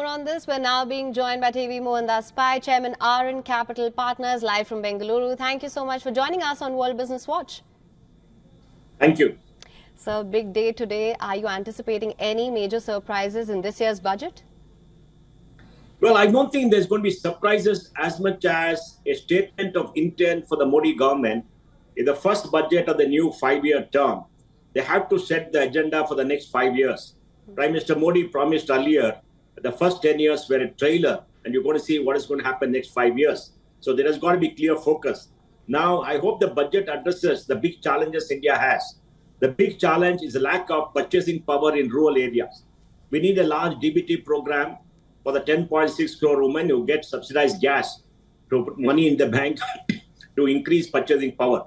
on this. We're now being joined by TV Mohandas Pai, Chairman RN Capital Partners, live from Bengaluru. Thank you so much for joining us on World Business Watch. Thank you. So, big day today. Are you anticipating any major surprises in this year's budget? Well, I don't think there's going to be surprises as much as a statement of intent for the Modi government. In the first budget of the new 5-year term, they have to set the agenda for the next 5 years. Prime Minister Modi promised earlier that the first 10 years were a trailer, and you're going to see what is going to happen next 5 years. So there has got to be clear focus. Now, I hope the budget addresses the big challenges India has. The big challenge is the lack of purchasing power in rural areas. We need a large DBT program for the 10.6 crore women who get subsidized gas to put money in the bank to increase purchasing power.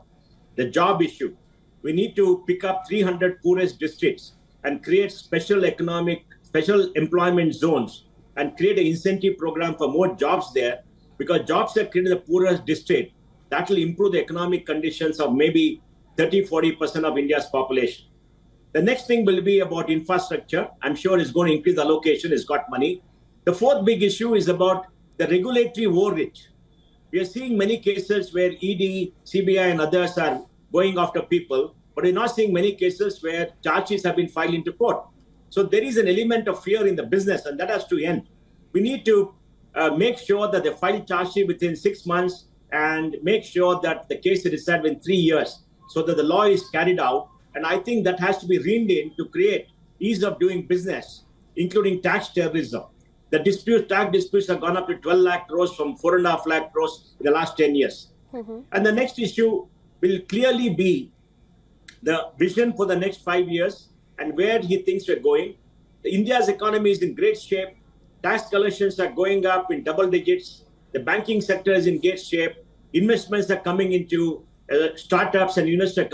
The job issue. We need to pick up 300 poorest districts and create special employment zones and create an incentive program for more jobs there, because jobs are created in the poorest district. That will improve the economic conditions of maybe 30-40% of India's population. The next thing will be about infrastructure. I'm sure it's going to increase the allocation. It's got money. The fourth big issue is about the regulatory overreach. We are seeing many cases where ED, CBI and others are going after people, but we're not seeing many cases where charges have been filed into court. So there is an element of fear in the business, and that has to end. We need to make sure that they file charges within 6 months and make sure that the case is decided in 3 years so that the law is carried out. And I think that has to be reined in to create ease of doing business, including tax terrorism. The tax disputes have gone up to 12 lakh crores from 4.5 lakh crores in the last 10 years. And the next issue will clearly be the vision for the next 5 years and where he thinks we're going. India's economy is in great shape. Tax collections are going up in double digits. The banking sector is in great shape. Investments are coming into startups and investors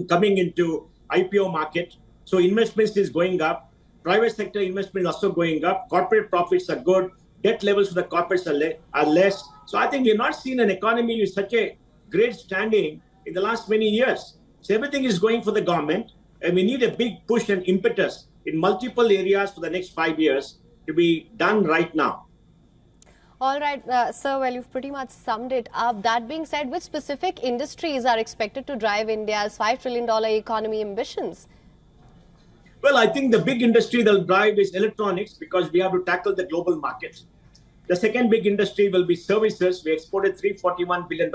coming into IPO market. So investments is going up. Private sector investment is also going up. Corporate profits are good. Debt levels for the corporates are less. So I think we've not seen an economy with such a great standing in the last many years. So everything is going for the government, and we need a big push and impetus in multiple areas for the next 5 years to be done right now. All right, sir, well, you've pretty much summed it up. That being said, which specific industries are expected to drive India's $5 trillion economy ambitions? Well, I think the big industry that will drive is electronics, because we have to tackle the global market. The second big industry will be services. We exported $341 billion,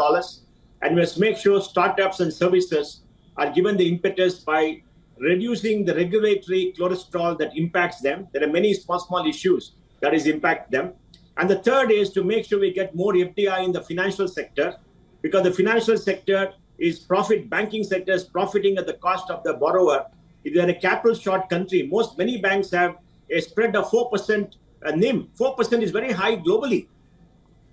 and we must make sure startups and services are given the impetus by reducing the regulatory cholesterol that impacts them. There are many small issues that is impact them. And the third is to make sure we get more FDI in the financial sector, because the financial sector is banking sector is profiting at the cost of the borrower. If you are a capital short country, many banks have a spread of 4% NIM. 4% is very high globally.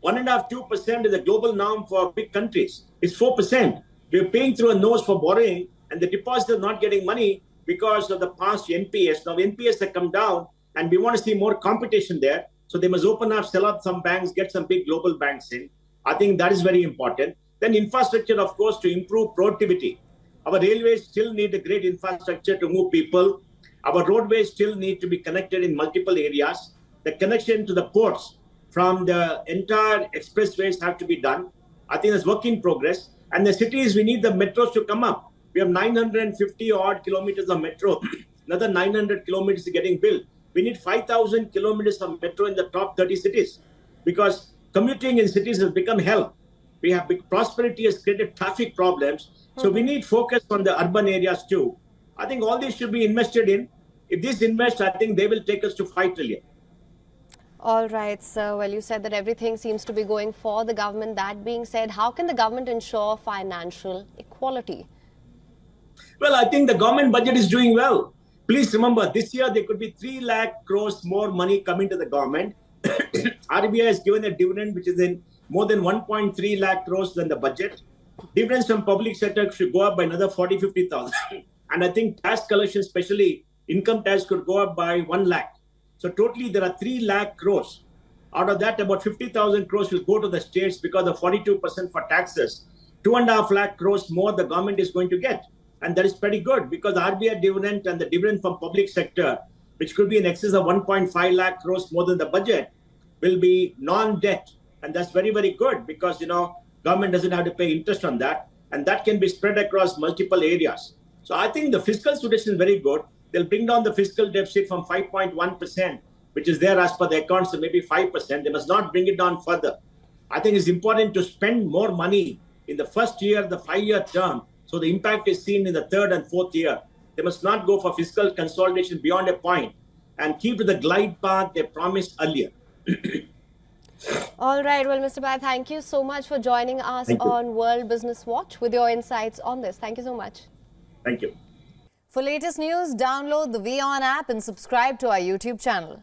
1.5-2% is the global norm for big countries. It's 4%. We're paying through a nose for borrowing, and the depositors are not getting money because of the past NPS. Now NPS have come down, and we want to see more competition there. So they must open up, sell up some banks, get some big global banks in. I think that is very important. Then infrastructure, of course, to improve productivity. Our railways still need a great infrastructure to move people. Our roadways still need to be connected in multiple areas. The connection to the ports from the entire expressways have to be done. I think that's work in progress. And the cities, we need the metros to come up. We have 950 odd kilometers of metro. Another 900 kilometers is getting built. We need 5,000 kilometers of metro in the top 30 cities, because commuting in cities has become hell. We have prosperity has created traffic problems. So we need focus on the urban areas too. I think all these should be invested in. If this invest, I think they will take us to 5 trillion. All right, sir. Well, you said that everything seems to be going for the government. That being said, how can the government ensure financial equality? Well, I think the government budget is doing well. Please remember, this year there could be 3 lakh crores more money coming to the government. RBI has given a dividend which is in more than 1.3 lakh crores than the budget. Dividends from public sector should go up by another 40-50,000. And I think tax collection, especially income tax, could go up by 1 lakh. So totally there are 3 lakh crores. Out of that, about 50,000 crores will go to the states because of 42% for taxes. 2.5 lakh crores more the government is going to get. And that is pretty good, because RBI dividend and the dividend from public sector which could be in excess of 1.5 lakh crores more than the budget, will be non-debt. And that's very, very good because, government doesn't have to pay interest on that. And that can be spread across multiple areas. So I think the fiscal situation is very good. They'll bring down the fiscal deficit from 5.1%, which is there as per the accounts, to maybe 5%. They must not bring it down further. I think it's important to spend more money in the first year, the 5-year term, so the impact is seen in the third and fourth year. They must not go for fiscal consolidation beyond a point and keep to the glide path they promised earlier. All right. Well, Mr. Bai, thank you so much for joining us on World Business Watch with your insights on this. Thank you so much. Thank you. For latest news, download the WION app and subscribe to our YouTube channel.